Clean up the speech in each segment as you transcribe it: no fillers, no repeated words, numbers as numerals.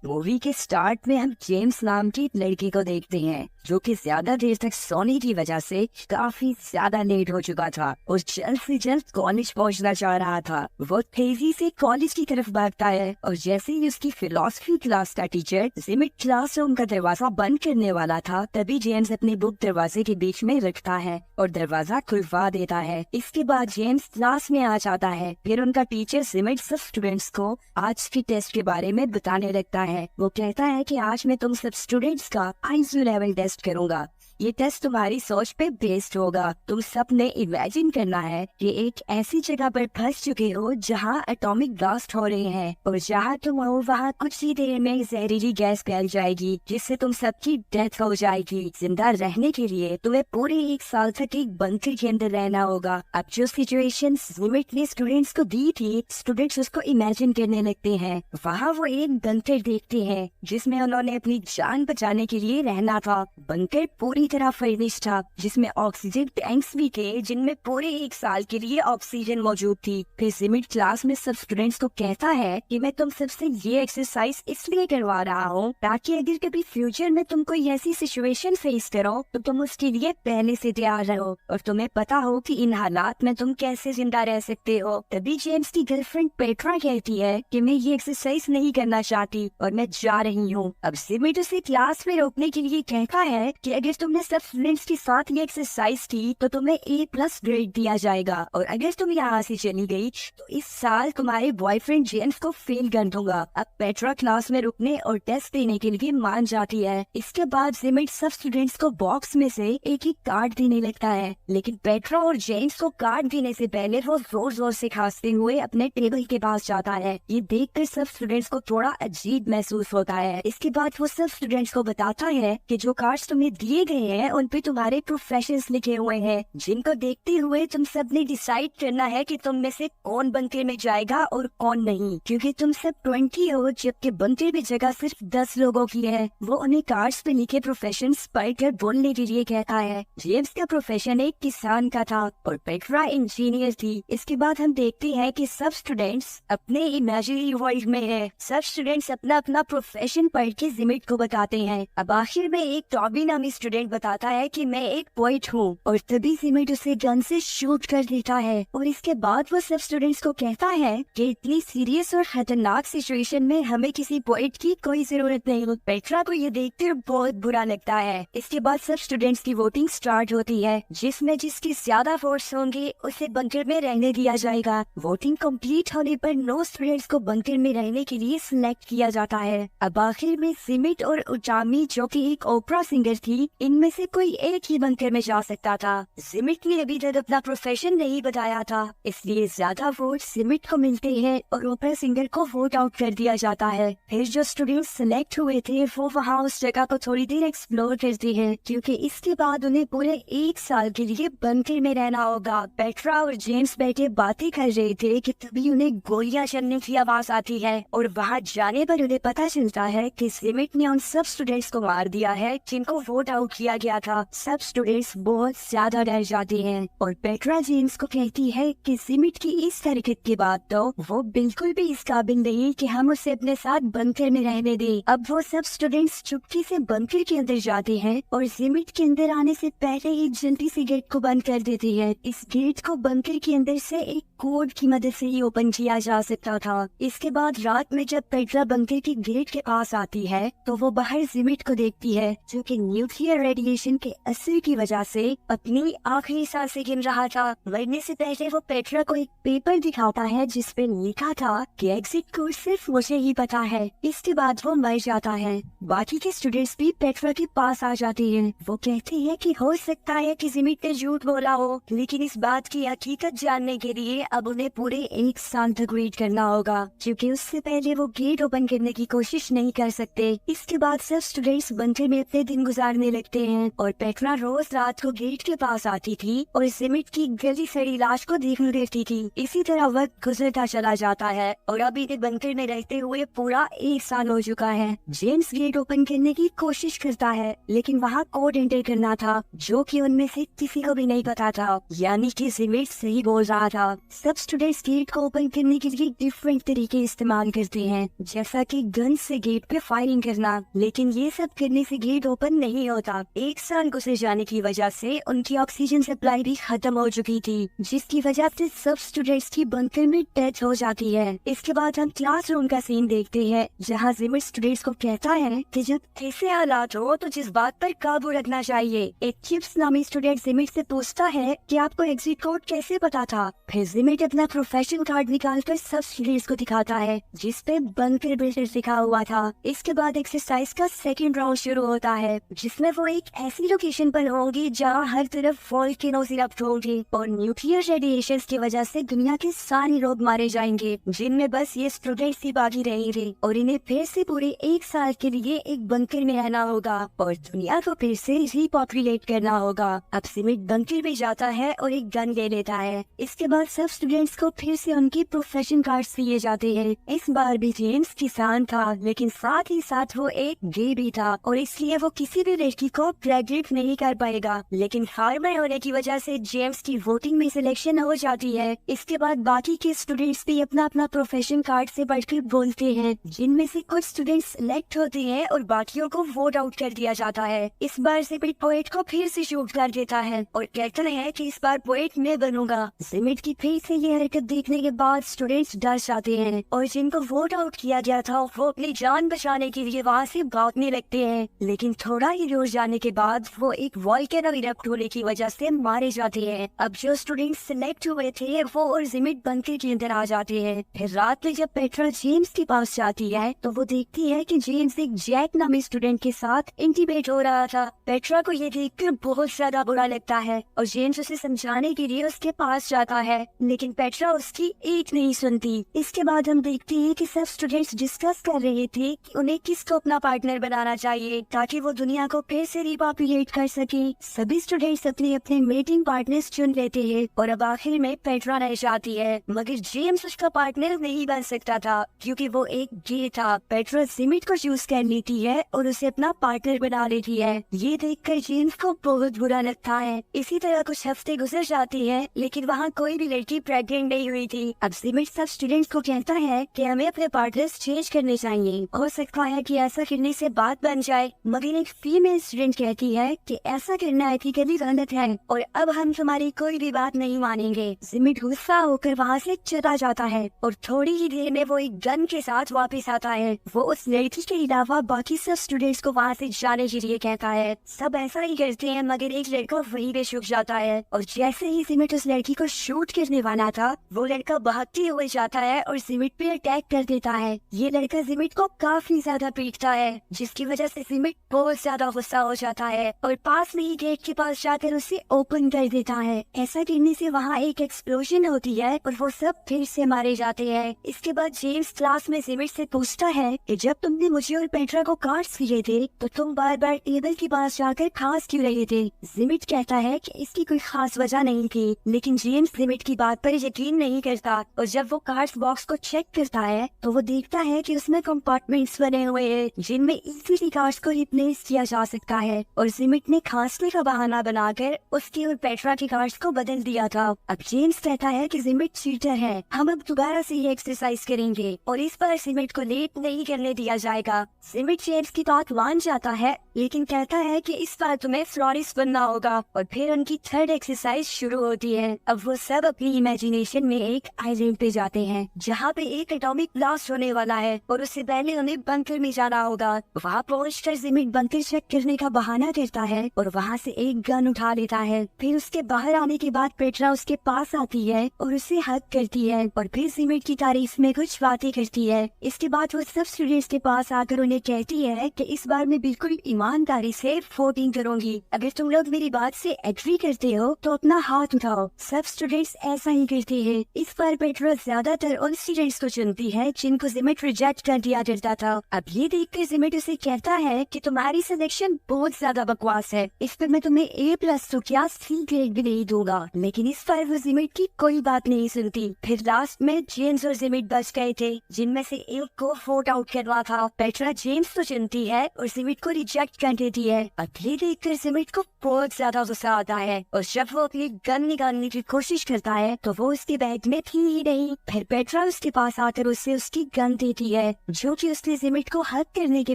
Movie के start में हम जेम्स नाम की एक लड़की को देखते हैं जो कि ज्यादा देर तक सोने की वजह से काफी ज्यादा लेट हो चुका था और जल्द से जल्द कॉलेज पहुंचना चाह रहा था। वो तेजी से कॉलेज की तरफ भागता है और जैसे ही उसकी फिलोसफी क्लास का टीचर जिमिट क्लासरूम का दरवाजा बंद करने वाला था, तभी जेम्स अपनी बुक दरवाजे के बीच में रखता है और दरवाजा खुलवा देता है। इसके बाद जेम्स क्लास में आ जाता है। फिर उनका टीचर जिमिट सब स्टूडेंट्स को आज की टेस्ट के बारे में बताने लगता है। वो कहता है कि आज मैं तुम सब स्टूडेंट्स का IQ लेवल टेस्ट करूंगा। ये टेस्ट तुम्हारी सोच पे बेस्ड होगा। तुम सब ने इमेजिन करना है कि एक ऐसी जगह पर फंस चुके हो जहाँ एटॉमिक ब्लास्ट हो रहे हैं और जहाँ तुम हो वहाँ कुछ ही देर में जहरीली गैस फैल जाएगी जिससे तुम सबकी डेथ हो जाएगी। जिंदा रहने के लिए तुम्हें पूरे 1 साल तक एक बंकर के अंदर रहना होगा। अब जो सिचुएशन जिमिट ने स्टूडेंट्स को दी थी, स्टूडेंट्स उसको इमेजिन करने लगते हैं। वहाँ वो एक बंकर देखते हैं जिसमें उन्होंने अपनी जान बचाने के लिए रहना था। बंकर पूरी तरह फर्निश था जिसमें ऑक्सीजन टैंक्स भी थे जिनमें पूरे 1 साल के लिए ऑक्सीजन मौजूद थी। फिर जिमिट क्लास में सब स्टूडेंट्स को कहता है कि मैं तुम सबसे ये एक्सरसाइज इसलिए करवा रहा हूँ ताकि अगर कभी फ्यूचर में तुम कोई ऐसी सिचुएशन फेस करो तो तुम उसके लिए पहले से तैयार रहो और तुम्हें पता हो कि इन हालात में तुम कैसे जिंदा रह सकते हो। तभी जेम्स की गर्लफ्रेंड पेट्रा कहती है कि मैं ये एक्सरसाइज नहीं करना चाहती और मैं जा रही हूँ। अब जिमिट उसे क्लास में रोकने के लिए कहता है कि अगर तुमने सब स्टूडेंट्स के साथ ये एक्सरसाइज की तो तुम्हें A+ ग्रेड दिया जाएगा और अगर तुम यहाँ से चली गई तो इस साल तुम्हारे बॉयफ्रेंड जेम्स को फेल कर दूंगा। अब पेट्रा क्लास में रुकने और टेस्ट देने के लिए मान जाती है। इसके बाद जिमिट सब स्टूडेंट्स को बॉक्स में से एक कार्ड देने लगता है, लेकिन पेट्रा और जेम्स को कार्ड देने से पहले वो जोर जोर से खांसते हुए अपने टेबल के पास जाता है। ये देखकर सब स्टूडेंट्स को थोड़ा अजीब महसूस होता है। इसके बाद वो सब स्टूडेंट्स को बताता है कि जो कार्ड्स तुम्हें दिए गए हैं उन पे तुम्हारे प्रोफेशंस लिखे हुए हैं जिनको देखते हुए तुम सब ने डिसाइड करना है कि तुम में से कौन बंकर में जाएगा और कौन नहीं, क्योंकि तुम सब 20 हो जबकि बंकर में जगह सिर्फ 10 लोगों की है। वो उन्हें कार्ड्स पे लिखे प्रोफेशंस पढ़कर बोलने के लिए कहता है। जेम्स का प्रोफेशन एक किसान का था और पेट्रा इंजीनियर थी। इसके बाद हम देखते हैं कि सब स्टूडेंट्स अपने इमेजिनरी वर्ल्ड में है। सब स्टूडेंट्स अपना अपना प्रोफेशन पढ़ के जिमिट को बताते हैं। अब आखिर में एक टॉबी नामी स्टूडेंट बताता है कि मैं एक पोइट हूँ और तभी जिमिट उसे गन से शूट कर देता है। और इसके बाद वो सब स्टूडेंट्स को कहता है कि इतनी सीरियस और खतरनाक सिचुएशन में हमें किसी पोइट की कोई जरूरत नहीं। पेट्रा को ये देखकर बहुत बुरा लगता है। इसके बाद सब स्टूडेंट्स की वोटिंग स्टार्ट होती है जिसमें जिसके ज्यादा वोट्स होंगे उसे बंकर में रहने दिया जाएगा। वोटिंग कंप्लीट होने पर 9 स्टूडेंट्स को बंकर में रहने के लिए सिलेक्ट किया जाता है। अब आखिर में जिमिट और उचामी जो कि एक ओपरा सिंगर थी, इनमें से कोई एक ही बंकर में जा सकता था। जिमिट ने अभी तक अपना प्रोफेशन नहीं बताया था, इसलिए ज्यादा वोट जिमिट को मिलते हैं और ओपरा सिंगर को वोट आउट कर दिया जाता है। फिर जो स्टूडेंट्स सिलेक्ट हुए थे वो वहाँ उस जगह को थोड़ी देर एक्सप्लोर करते हैं क्योंकि इसके बाद उन्हें पूरे 1 साल के लिए बंकर में रहना होगा। पेट्रा और जेम्स बैठे बातें कर रहे थे कि तभी उन्हें गोलियां चलने की आवाज आती है और वहाँ जाने पर उन्हें पता चलता है कि जिमिट ने उन सब स्टूडेंट्स को मार दिया है जिनको वोट आउट किया गया था। सब स्टूडेंट्स बहुत ज्यादा डर जाते हैं और पेट्रा जेम्स को कहती है कि जिमिट की इस हरकत के बाद तो वो बिल्कुल भी इस काबिल नहीं कि हम उसे अपने साथ बंकर में रहने दें। अब वो सब स्टूडेंट्स चुपके से बंकर के अंदर जाते हैं और जिमिट के अंदर आने से पहले ही जल्दी से गेट को बंद कर देते हैं। इस गेट को बंकर के अंदर से एक कोड की मदद से ही ओपन किया जा सकता था। इसके बाद रात में जब पेट्रा बंकर के गेट के पास आती है तो वो बाहर जिमिट को देखती है जो कि न्यूक्लियर रेडिएशन के असर की वजह से अपनी आखिरी सांसें गिन रहा था। मरने से पहले वो पेट्रा को एक पेपर दिखाता है जिसपे लिखा था कि एग्जिट कोड सिर्फ मुझे ही पता है। इसके बाद वो मर जाता है। बाकी के स्टूडेंट्स भी पेट्रा के पास आ जाते हैं। वो कहते हैं कि हो सकता है कि जिमिट ने झूठ बोला हो, लेकिन इस बात की हकीकत जानने के लिए अब उन्हें पूरे 1 साल तक वेट करना होगा क्योंकि उससे पहले वो गेट ओपन करने की कोशिश नहीं कर सकते। इसके बाद सब स्टूडेंट्स बंकर में अपने दिन गुजारने लगते हैं और पेट्रा रोज रात को गेट के पास आती थी और जिमिट की गली सड़ी लाश को देखने देती थी। इसी तरह वक्त गुजरता चला जाता है और अभी तक बंकर में रहते हुए पूरा 1 साल हो चुका है। जेम्स गेट ओपन करने की कोशिश करता है लेकिन वहाँ कोड एंटर करना था जो कि उनमें से किसी को भी नहीं पता था, यानी कि जिमिट सही बोल रहा था। सब स्टूडेंट्स गेट को ओपन करने के लिए डिफरेंट तरीके इस्तेमाल करते हैं, जैसा कि गन से गेट पे फायरिंग करना, लेकिन ये सब करने से गेट ओपन नहीं होता। 1 साल गुजर जाने की वजह से उनकी ऑक्सीजन सप्लाई भी खत्म हो चुकी थी, जिसकी वजह से सब स्टूडेंट्स की बंकर में डेथ हो जाती है। इसके बाद हम क्लासरूम का सीन देखते हैं जहाँ जिमिट स्टूडेंट्स को कहता है कि जब ऐसे हालात हो तो जिस बात पर काबू रखना चाहिए। एक चिप्स नामी स्टूडेंट जिमिट से पूछता है कि आपको एग्जिट कोड कैसे पता था। फिर जिमिट अपना प्रोफेशनल कार्ड निकालकर सब स्टूडेंट्स को दिखाता है जिस पे बंकर बिल्डर लिखा हुआ था। इसके बाद एक्सरसाइज का सेकंड राउंड शुरू होता है जिसमें वो एक ऐसी लोकेशन पर होंगी जहाँ हर तरफ वोल्केनोज इरप्ट होंगे और न्यूक्लियर रेडिएशन की वजह से दुनिया के सारे लोग मारे जाएंगे, जिनमें बस ये स्टूडेंट्स ही बाकी रहेंगे और इन्हें फिर से पूरे 1 साल के लिए एक बंकर में रहना होगा और दुनिया को फिर से रिपॉपुलेट करना होगा। अब जिमिट बंकर में जाता है और एक गन ले लेता है। इसके बाद सब स्टूडेंट्स को फिर से उनके प्रोफेशन कार्ड्स दिए जाते हैं। इस बार भी जेम्स किसान था लेकिन साथ ही साथ वो एक गे भी था और इसलिए वो किसी भी लड़की को प्रेग्नेंट नहीं कर पाएगा, लेकिन हार में होने की वजह से जेम्स की वोटिंग में सिलेक्शन हो जाती है। इसके बाद बाकी के स्टूडेंट्स भी अपना अपना प्रोफेशन कार्ड से बढ़कर बोलते हैं, जिनमें से कुछ स्टूडेंट्स सिलेक्ट होते हैं और बाकियों को वोट आउट कर दिया जाता है। इस बार जिमिट पोएट को फिर से शूट कर देता है और कहता है कि इस बार पोएट मैं बनूंगा। जिमिट की फिर से ये हरकत देखने के बाद स्टूडेंट्स डर जाते हैं और जिनको वोट आउट किया गया था वो अपनी जान बचाने के लिए वहाँ से भागने लगते हैं, लेकिन थोड़ा ही दूर जाने के बाद वो एक वोल्केनो इरप्ट होने की वजह से मारे जाते हैं। अब जो स्टूडेंट्स सिलेक्ट हुए थे वो और जिमिट बंकर के अंदर आ जाते हैं। फिर रात में जब पेट्रा जेम्स के पास जाती है तो वो देखती है कि जेम्स एक जैक नामी स्टूडेंट के साथ इंटीमेट हो रहा था। पेट्रा को ये देखकर बहुत ज्यादा बुरा लगता है और जेम्स उसे समझाने के लिए उसके पास जाता है, लेकिन पेट्रा उसकी एक नहीं सुनती। इसके बाद हम देखते हैं कि सब स्टूडेंट्स डिस्कस कर रहे थे कि उन्हें किसको अपना पार्टनर बनाना चाहिए ताकि वो दुनिया को फिर से रिपॉपुलेट कर सके। सभी स्टूडेंट्स अपने अपने मेटिंग पार्टनर्स चुन लेते हैं और अब आखिर में पेट्रा रह जाती है, मगर जेम्स उसका पार्टनर नहीं बन सकता था क्योंकि वो एक गे था। पेट्रा जिमिट को चूज कर लेती है और उसे अपना पार्टनर बना लेती है। ये देखकर जेम्स को बहुत बुरा लगता है। इसी तरह कुछ हफ्ते गुजर जाते हैं लेकिन वहाँ कोई भी लड़की प्रेग्नेंट नहीं हुई थी। अब जिमिट सब स्टूडेंट्स को कहता है कि हमें अपने पार्टनर्स चेंज करने चाहिए, हो सकता है कि ऐसा करने से बात बन जाए, मगर एक फीमेल स्टूडेंट कहती है कि ऐसा करना एथिकली गलत है और अब हम तुम्हारी कोई भी बात नहीं मानेंगे। जिमिट गुस्सा होकर वहाँ से चला जाता है और थोड़ी ही देर में वो एक गन के साथ वापस आता है। वो उस लड़की के अलावा बाकी सब स्टूडेंट्स को वहाँ से जाने के लिए कहता है। सब ऐसा ही करते हैं मगर एक लड़का वहीं पे छुप जाता है और जैसे ही जिमिट उस लड़की को शूट करने वाला था वो लड़का भागते हुए जाता है और जिमिट पे अटैक कर देता है। ये लड़का जिमिट को काफी ज्यादा पीटता है जिसकी वजह से जिमिट बहुत ज्यादा गुस्सा हो जाता है और पास में ही गेट के पास जाकर उसे ओपन कर देता है। ऐसा करने से वहाँ एक एक्सप्लोजन होती है और वो सब फिर से मारे जाते हैं। इसके बाद जेम्स क्लास में जिमिट से पूछता है कि जब तुमने मुझे और पेट्रा को कार्ड्स दिए थे तो तुम बार बार टेबल के पास जाकर खास क्यों रहे थे। जिमिट कहता है कि इसकी कोई खास वजह नहीं थी, लेकिन जेम्स जिमिट की बात पर यकीन नहीं करता और जब वो कार्ड्स बॉक्स को चेक करता है तो वो देखता है कि उसमें कंपार्टमेंट्स बने हुए हैं जिनमें इजीली कार्ड्स को रिप्लेस किया जा सकता है और जिमिट ने खांसने का बहाना बनाकर उसके और पेट्रा के कार्ड्स को बदल दिया था। अब जेम्स कहता है कि जिमिट चीटर है, हम अब दोबारा से ये एक्सरसाइज करेंगे और इस बार जिमिट को लेट नहीं करने दिया जाएगा। जिमिट जेम्स की बात मान जाता है लेकिन कहता है कि इस बार तुम्हें फ्लोरिस्ट बनना होगा और फिर उनकी थर्ड एक्सरसाइज शुरू होती है। अब वो सब अपनी इमेजिनेशन में एक आइलैंड पे जाते हैं जहाँ पे एक एटॉमिक ब्लास्ट होने वाला है और उससे पहले उन्हें बंकर में जाना होगा। वहाँ पहुंचकर जिमिट बंकर चेक करने का बहाना करता है और वहाँ से एक गन उठा लेता है। फिर उसके बाहर आने के बाद पेट्रा उसके पास आती है और उसे हग करती है और फिर जिमिट की तारीफ में कुछ बातें करती है। इसके बाद वो सब स्टूडेंट्स के पास आकर उन्हें कहती है कि इस बार मैं बिल्कुल ईमानदारी से वोटिंग करूंगी, अगर तुम लोग मेरी बात से एग्री करते हो तो अपना हाथ उठाओ। सब स्टूडेंट्स ऐसा ही करते हैं। इस बार पेट्रा ज्यादातर उन स्टूडेंट्स को चुनती है जिनको जिमिट रिजेक्ट कर दिया करता था। अब ये देखकर जिमिट उसे कहता है कि तुम्हारी सिलेक्शन बहुत बहुत ज्यादा बकवास है, इस पर मैं तुम्हें A+ तो क्या C ग्रेड भी नहीं दूंगा। लेकिन इस बार वो जिमिट की कोई बात नहीं सुनती। फिर लास्ट में जेम्स और जिमिट बच गए थे, जिनमें से एक को वोट आउट करवा था। पेट्रा जेम्स तो चुनती है और जिमिट को रिजेक्ट कर देती है। अगली देखकर जिमिट को बहुत ज्यादा गुस्सा आता है और जब वो अपनी गन निकालने की कोशिश करता है तो वो उसके बैग में थी ही नहीं। फिर पेट्रा उसके पास आकर उससे उसकी गन देती है, जो कि उसने जिमिट को हक करने के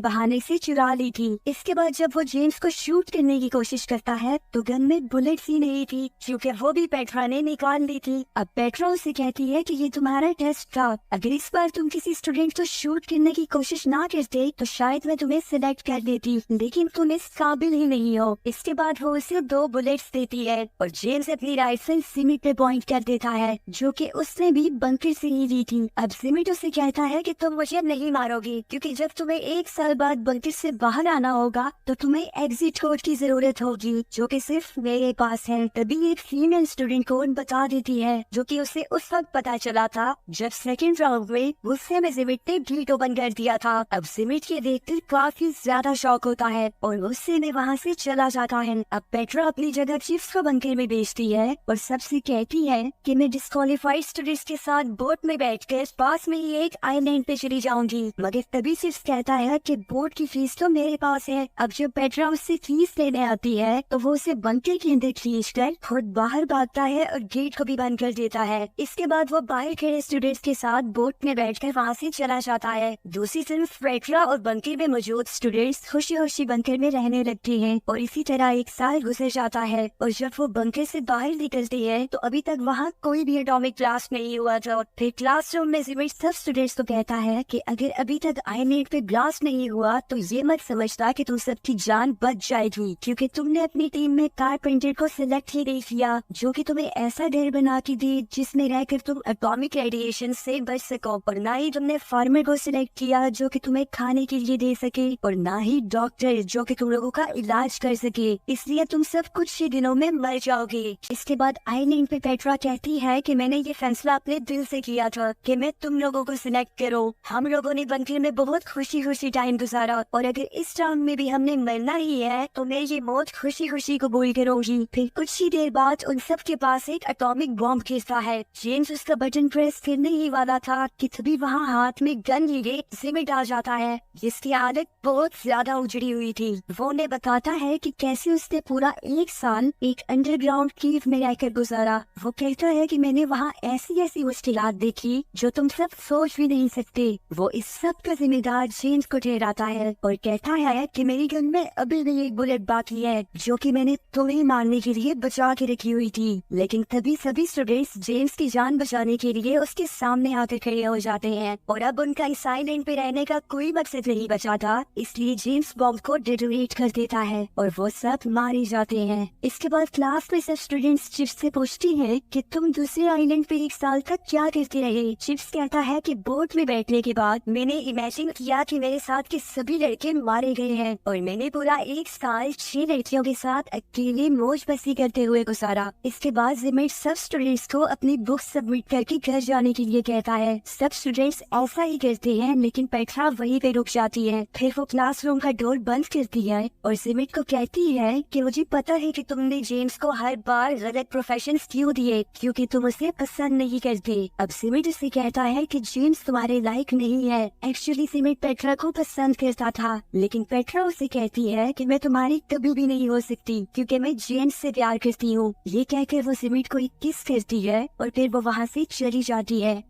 बहाने से चुरा ली थी। इसके बाद जब वो जेम्स को शूट करने की कोशिश करता है तो गन में बुलेट्स ही नहीं थी, क्योंकि वो भी पेट्रा ने निकाल ली थी। अब पेट्रा उसे कहती है कि ये तुम्हारा टेस्ट था, अगर इस बार तुम किसी स्टूडेंट को शूट करने की कोशिश ना करते तो शायद मैं तुम्हें सिलेक्ट कर देती, लेकिन तुम इस काबिल ही नहीं हो। इसके बाद वो उसे 2 बुलेट्स देती है और जेम्स अपनी राइफल जिमिट पे पॉइंट कर देता है, जो कि उसने भी बंकर से ही ली थी। अब जिमिट उसे कहता है कि तुम मुझे नहीं मारोगी, क्योंकि जब तुम्हें 1 साल बाद बंकर से बाहर आना होगा तो तुम्हें एग्जिट कोड की जरूरत होगी, जो कि सिर्फ मेरे पास है। तभी एक फीमेल स्टूडेंट कोड बता देती है, जो कि उसे उस वक्त पता चला था जब सेकंड राउंड में गुस्से में जिमिट ने वीटो बंद कर दिया था। अब जिमिट ये देखकर काफी ज्यादा शॉक होता है और गुस्से में वहाँ से चला जाता है। अब पेट्रा अपनी जगह चिप्स को बंकर में बेचती है और सबसे कहती है कि मैं डिस्क्वालीफाइड स्टूडेंट्स के साथ बोट में बैठकर पास में ही एक आइलैंड पे चली जाऊंगी। मगर तभी चिप्स कहता है कि बोट की फीस तो मेरे पास है। अब जब पेट्रा उससे फीस लेने आती है तो वो उसे बंकर के अंदर खींचकर खुद बाहर भागता है और गेट को भी बंद कर देता है। इसके बाद वो बाहर खड़े स्टूडेंट्स के साथ बोट में बैठकर वहाँ से चला जाता है। दूसरी तरफ पेट्रा और बंकर में मौजूद स्टूडेंट्स खुशी खुशी बंकर में रहने लगते हैं और इसी तरह 1 साल गुजर जाता है। और जब वो बंकर से बाहर निकलती है तो अभी तक वहाँ कोई भी एटॉमिक ब्लास्ट नहीं हुआ था। फिर क्लासरूम में जिमिट सब स्टूडेंट्स को कहता है कि अगर अभी तक आइलैंड पे ब्लास्ट नहीं हुआ तो ये मत समझता कि तुम सबकी जान बच जाएगी, क्योंकि तुमने अपनी टीम में कारपेंटर को सिलेक्ट ही नहीं किया, जो कि तुम्हें ऐसा घर बना के दी जिसमें रहकर तुम एटॉमिक रेडिएशन से बच सको। और ना ही तुमने फार्मर को सिलेक्ट किया जो कि तुम्हें खाने के लिए दे सके, और ना ही डॉक्टर जो कि तुम लोगों का इलाज कर सके। इसलिए तुम सब कुछ ही दिनों में मर जाओगे। इसके बाद आइलैंड पे पेट्रा कहती है कि मैंने ये फैसला अपने दिल से किया था कि मैं तुम लोगों को सिलेक्ट करूं। हम लोगों ने बंकर में बहुत खुशी खुशी टाइम गुजारा और अगर इस राउंड में भी हमने मरना ही है तो मैं ये मौत खुशी खुशी कबूल करूंगी। फिर कुछ ही देर बाद उन सब के पास एक एटॉमिक बॉम्ब गिरता है। जेम्स उसका बटन प्रेस करने ही वाला था कि तभी वहाँ हाथ में गन लिए जिमिट आ जाता है, जिसकी हालत बहुत ज्यादा उजड़ी हुई थी। वो उन्हें बताता है कि कैसे उसने पूरा 1 साल एक अंडरग्राउंड केव में रहकर गुजारा। वो कहता है कि मैंने वहाँ ऐसी ऐसी मुश्किलात देखी जो तुम सब सोच भी नहीं सकते। वो इस सब का जिम्मेदार जेम्स को ठहराता है और कहता है कि मेरी गन में अभी भी एक बुलेट बाकी है, जो कि मैंने तुम्हें मारने के लिए बचा के रखी हुई थी। लेकिन तभी सभी स्टूडेंट्स जेम्स की जान बचाने के लिए उसके सामने आकर खड़े हो जाते हैं और अब उनका इस आइलैंड पे रहने का कोई मकसद नहीं बचा था, इसलिए जेम्स बॉम्ब को डेटोनेट कर देता है और वो सब मारे जाते हैं। इसके बाद क्लास में सब स्टूडेंट्स चिप्स से पूछती हैं कि तुम दूसरे आइलैंड पे 1 साल तक क्या करते रहे। चिप्स कहता है कि बोट में बैठने के बाद मैंने इमेजिन किया कि मेरे साथ के सभी लड़के मारे गए हैं और मैंने पूरा 1 साल 6 लड़कियों के साथ अकेले मौज मस्ती करते हुए गुजारा। इसके बाद जिमिट सब स्टूडेंट्स को अपनी बुक सबमिट करके घर जाने के लिए कहता है। सब स्टूडेंट्स ऐसा ही करते हैं, लेकिन पेट्रा वहीं पे रुक जाती है। फिर वो क्लासरूम का डोर बंद करती है और जिमिट को कहती है कि मुझे पता है कि तुमने जेम्स को हर बार गलत प्रोफेशन क्यों दिए, क्योंकि तुम उसे पसंद नहीं करते। अब जिमिट उसे कहता है कि जेम्स तुम्हारे लायक नहीं है। एक्चुअली जिमिट पेट्रा को पसंद करता था, लेकिन पेट्रा उसे कहती है कि मैं तुम्हारी कभी भी नहीं हो सकती क्योंकि मैं जेम्स से प्यार करती हूँ। ये कहकर वो जिमिट को एक किस करती है और फिर वो वहाँ से चली जाती है।